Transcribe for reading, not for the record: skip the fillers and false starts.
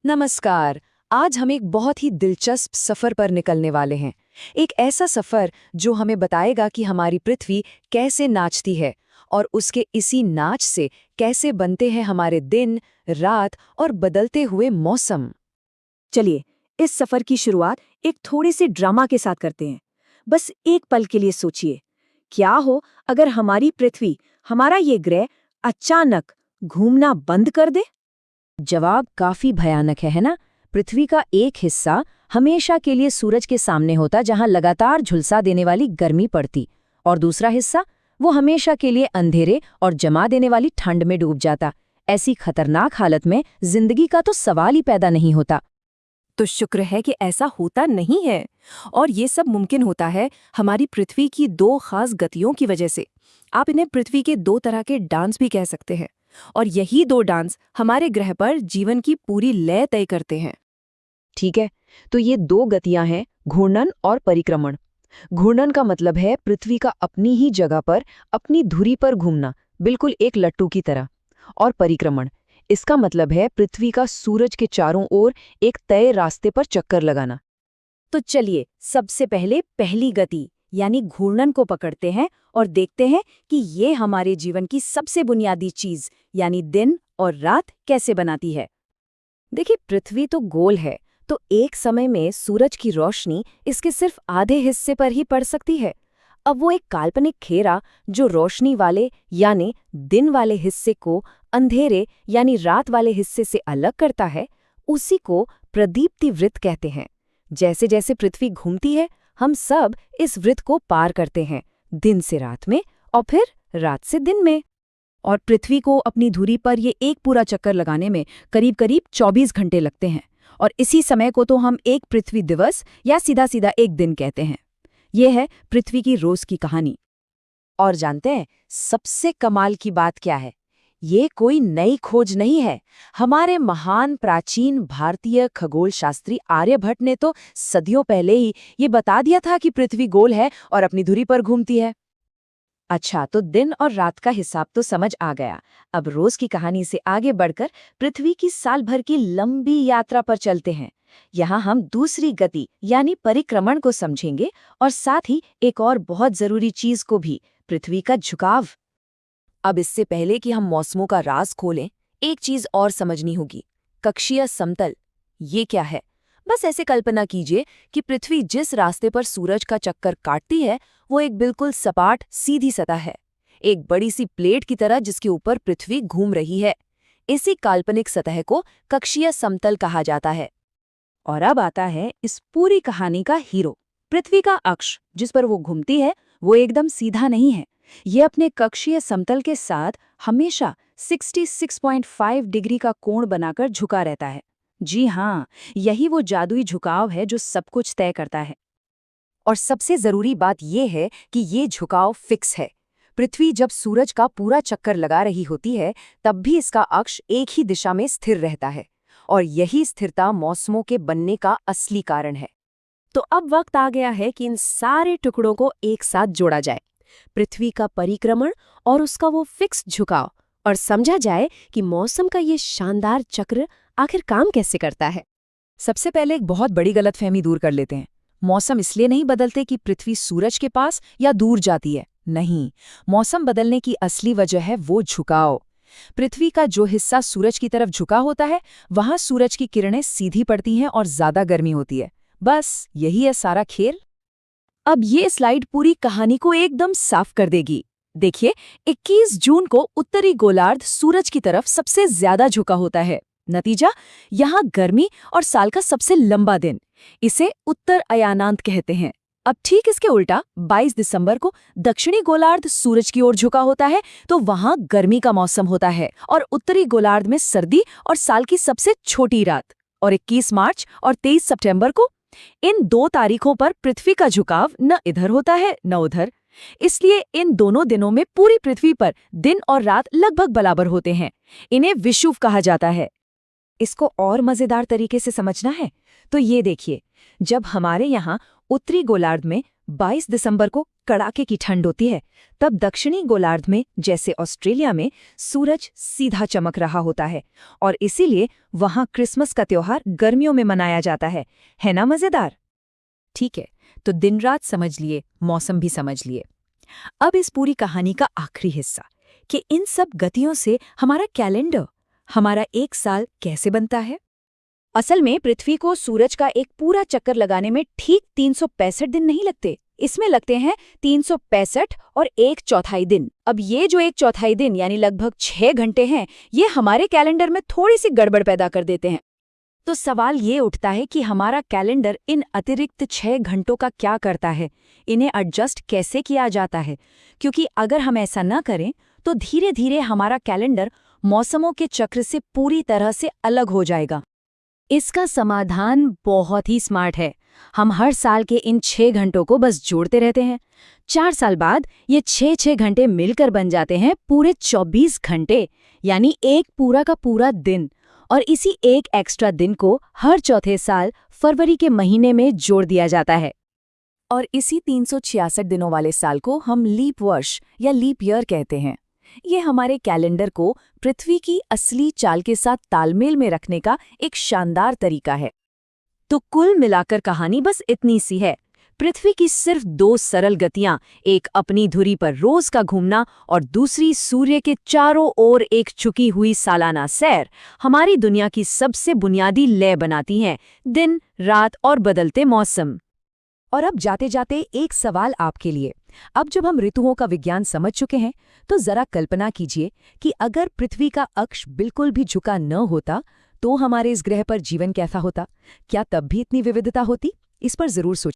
नमस्कार। आज हम एक बहुत ही दिलचस्प सफर पर निकलने वाले हैं। एक ऐसा सफर जो हमें बताएगा कि हमारी पृथ्वी कैसे नाचती है और उसके इसी नाच से कैसे बनते हैं हमारे दिन, रात और बदलते हुए मौसम। चलिए, इस सफर की शुरुआत एक थोड़े से ड्रामा के साथ करते हैं। बस एक पल के लिए सोचिए, क्या हो अगर हमारी पृथ्वी, हमारा ये ग्रह अचानक घूमना बंद कर दे? जवाब काफी भयानक है ना? पृथ्वी का एक हिस्सा हमेशा के लिए सूरज के सामने होता, जहां लगातार झुलसा देने वाली गर्मी पड़ती, और दूसरा हिस्सा वो हमेशा के लिए अंधेरे और जमा देने वाली ठंड में डूब जाता। ऐसी खतरनाक हालत में जिंदगी का तो सवाल ही पैदा नहीं होता। तो शुक्र है कि ऐसा होता नहीं है, और ये सब मुमकिन होता है हमारी पृथ्वी की दो खास गतियों की वजह से। आप इन्हें पृथ्वी के दो तरह के डांस भी कह सकते हैं, और यही दो डांस हमारे ग्रह पर जीवन की पूरी लय तय करते हैं। ठीक है, तो ये दो गतियां हैं, घूर्णन और परिक्रमण। घूर्णन का मतलब है पृथ्वी का अपनी ही जगह पर, अपनी धुरी पर घूमना, बिल्कुल एक लट्टू की तरह। और परिक्रमण, इसका मतलब है पृथ्वी का सूरज के चारों ओर एक तय रास्ते पर चक्कर लगाना। तो चलिए, सबसे पहले पहली गति यानी घूर्णन को पकड़ते हैं और देखते हैं कि ये हमारे जीवन की सबसे बुनियादी चीज यानी दिन और रात कैसे बनाती है। देखिए, पृथ्वी तो गोल है, तो एक समय में सूरज की रोशनी इसके सिर्फ आधे हिस्से पर ही पड़ सकती है। अब वो एक काल्पनिक घेरा जो रोशनी वाले यानी दिन वाले हिस्से को अंधेरे यानी रात वाले हिस्से से अलग करता है, उसी को प्रदीप्ति वृत्त कहते हैं। जैसे जैसे पृथ्वी घूमती है, हम सब इस वृत्त को पार करते हैं, दिन से रात में और फिर रात से दिन में। और पृथ्वी को अपनी धुरी पर ये एक पूरा चक्कर लगाने में करीब करीब 24 घंटे लगते हैं, और इसी समय को तो हम एक पृथ्वी दिवस या सीधा सीधा एक दिन कहते हैं। ये है पृथ्वी की रोज की कहानी। और जानते हैं सबसे कमाल की बात क्या है? ये कोई नई खोज नहीं है। हमारे महान प्राचीन भारतीय खगोल शास्त्री आर्यभट्ट ने तो सदियों पहले ही ये बता दिया था कि पृथ्वी गोल है और अपनी धुरी पर घूमती है। अच्छा, तो दिन और रात का हिसाब तो समझ आ गया। अब रोज की कहानी से आगे बढ़कर पृथ्वी की साल भर की लंबी यात्रा पर चलते हैं। यहाँ हम दूसरी गति यानी परिक्रमण को समझेंगे, और साथ ही एक और बहुत जरूरी चीज को भी, पृथ्वी का झुकाव। अब इससे पहले कि हम मौसमों का राज खोलें, एक चीज और समझनी होगी, कक्षीय समतल। ये क्या है? बस ऐसे कल्पना कीजिए कि पृथ्वी जिस रास्ते पर सूरज का चक्कर काटती है, वो एक बिल्कुल सपाट सीधी सतह है, एक बड़ी सी प्लेट की तरह जिसके ऊपर पृथ्वी घूम रही है। इसी काल्पनिक सतह को कक्षीय समतल कहा जाता है। और अब आता है इस पूरी कहानी का हीरो। पृथ्वी का अक्ष जिस पर वो घूमती है, वो एकदम सीधा नहीं है। ये अपने कक्षीय समतल के साथ हमेशा 66.5 डिग्री का कोण बनाकर झुका रहता है। जी हाँ, यही वो जादुई झुकाव है जो सब कुछ तय करता है। और सबसे जरूरी बात यह है कि ये झुकाव फिक्स है। पृथ्वी जब सूरज का पूरा चक्कर लगा रही होती है, तब भी इसका अक्ष एक ही दिशा में स्थिर रहता है, और यही स्थिरता मौसमों के बनने का असली कारण है। तो अब वक्त आ गया है कि इन सारे टुकड़ों को एक साथ जोड़ा जाए, पृथ्वी का परिक्रमण और उसका वो फिक्स झुकाव, और समझा जाए कि मौसम का ये शानदार चक्र आखिर काम कैसे करता है। सबसे पहले एक बहुत बड़ी गलतफहमी दूर कर लेते हैं। मौसम इसलिए नहीं बदलते कि पृथ्वी सूरज के पास या दूर जाती है। नहीं, मौसम बदलने की असली वजह है वो झुकाव। पृथ्वी का जो हिस्सा सूरज की तरफ झुका होता है, वहां सूरज की किरणें सीधी पड़ती हैं और ज्यादा गर्मी होती है। बस यही है सारा खेल। अब ये स्लाइड पूरी कहानी को एकदम साफ कर देगी। देखिए, 21 जून को उत्तरी गोलार्ध सूरज की तरफ सबसे ज्यादा झुका होता है। नतीजा, यहाँ गर्मी और साल का सबसे लंबा दिन। इसे उत्तर अयानांत कहते हैं। अब ठीक इसके उल्टा 22 दिसंबर को दक्षिणी गोलार्ध सूरज की ओर झुका होता है, तो वहां गर्मी का मौसम होता है और उत्तरी गोलार्ध में सर्दी और साल की सबसे छोटी रात। और 21 मार्च और 23 सितंबर को, इन दो तारीखों पर पृथ्वी का झुकाव न इधर होता है न उधर। इसलिए इन दोनों दिनों में पूरी पृथ्वी पर दिन और रात लगभग बराबर होते हैं। इन्हें विषुव कहा जाता है। इसको और मजेदार तरीके से समझना है तो ये देखिए, जब हमारे यहाँ उत्तरी गोलार्ध में 22 दिसंबर को कड़ाके की ठंड होती है, तब दक्षिणी गोलार्ध में जैसे ऑस्ट्रेलिया में सूरज सीधा चमक रहा होता है और इसीलिए वहां क्रिसमस का त्योहार गर्मियों में मनाया जाता है ना मजेदार? ठीक है, तो दिन रात समझ लिए, मौसम भी समझ लिए। अब इस पूरी कहानी का आखिरी हिस्सा कि इन सब गतियों से हमारा कैलेंडर, हमारा एक साल कैसे बनता है। असल में पृथ्वी को सूरज का एक पूरा चक्कर लगाने में ठीक 365 दिन नहीं लगते, इसमें लगते हैं 365 और 1/4 दिन। अब ये जो 1/4 दिन यानी लगभग 6 घंटे हैं, ये हमारे कैलेंडर में थोड़ी सी गड़बड़ पैदा कर देते हैं। तो सवाल ये उठता है कि हमारा कैलेंडर इन अतिरिक्त 6 घंटों का क्या करता है, इन्हें एडजस्ट कैसे किया जाता है? क्योंकि अगर हम ऐसा न करें तो धीरे धीरे हमारा कैलेंडर मौसमों के चक्र से पूरी तरह से अलग हो जाएगा। इसका समाधान बहुत ही स्मार्ट है। हम हर साल के इन 6 घंटों को बस जोड़ते रहते हैं। 4 साल बाद ये 6 घंटे मिलकर बन जाते हैं पूरे 24 घंटे, यानी एक पूरा का पूरा दिन। और इसी एक एक्स्ट्रा दिन को हर चौथे साल फरवरी के महीने में जोड़ दिया जाता है। और इसी 366 दिनों वाले साल को हम लीप वर्ष या लीप ईयर कहते हैं। ये हमारे कैलेंडर को पृथ्वी की असली चाल के साथ तालमेल में रखने का एक शानदार तरीका है। तो कुल मिलाकर कहानी बस इतनी सी है। पृथ्वी की सिर्फ 2 सरल गतियां, एक अपनी धुरी पर रोज का घूमना और दूसरी सूर्य के चारों ओर एक झुकी हुई सालाना सैर, हमारी दुनिया की सबसे बुनियादी लय बनाती हैं, दिन, रात और बदलते मौसम। और अब जाते जाते एक सवाल आपके लिए। अब जब हम ऋतुओं का विज्ञान समझ चुके हैं, तो जरा कल्पना कीजिए कि अगर पृथ्वी का अक्ष बिल्कुल भी झुका न होता, तो हमारे इस ग्रह पर जीवन कैसा होता? क्या तब भी इतनी विविधता होती? इस पर जरूर सोचिए।